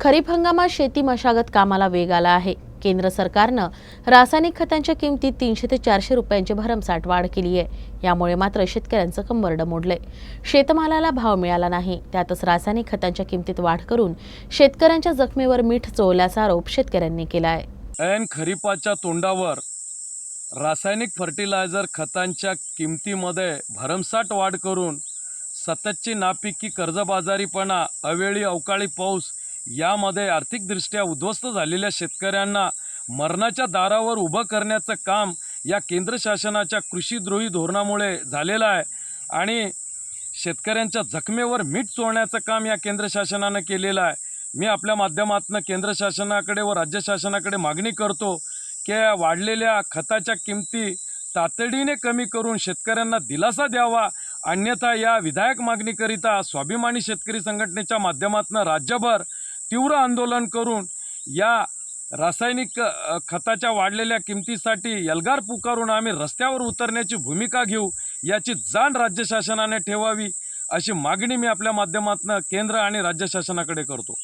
खरीप हंगामात शेती मशागत कामाला वेग आला आहे। केंद्र सरकारनं रासायनिक खतांच्या किमतीत 300 ते 400 रुपयांची भरमसाठ वाढ केली आहे। यामुळे मात्र शेतकऱ्यांचं कंबरडं मोडलंय। शेतमालाला भाव मिळाला नाही, त्यातच रासायनिक खतांच्या किमतीत वाढ करून शेतकऱ्यांच्या जखमेवर मीठ चोळल्याचा आरोप शेतकऱ्यांनी केला आहे। ऐन खरीपाच्या तोंडावर रासायनिक फर्टिलायझर खतांच्या किमतीमध्ये भरमसाठ वाढ करून सततची नापिकी, कर्जबाजारीपणा, अवेळी अवकाळी पाऊस यामध्ये आर्थिकदृष्ट्या उद्ध्वस्त झालेल्या शेतकऱ्यांना मरणाच्या दारावर उभं करण्याचं काम या केंद्र शासनाच्या कृषीद्रोही धोरणामुळे झालेलं आहे आणि शेतकऱ्यांच्या जखमेवर मीठ चोळण्याचं काम या केंद्र शासनानं केलेलं आहे। मी आपल्या माध्यमातून केंद्र शासनाकडे व राज्य शासनाकडे मागणी करतो की वाढलेल्या खताच्या किमती तातडीने कमी करून शेतकऱ्यांना दिलासा द्यावा, अन्यथा या विधायक मागणीकरिता स्वाभिमानी शेतकरी संघटनेच्या माध्यमातून राज्यभर तीव्र आंदोलन करून या रासायनिक खताच्या वाढलेल्या किमतीसाठी एल्गार पुकारून आम्ही रस्त्यावर उतरण्याची भूमिका घेऊ, याची जाण राज्य शासनाने ठेवावी अशी मागणी मी आपल्या माध्यमातून केंद्र आणि राज्य शासनाकडे करतो।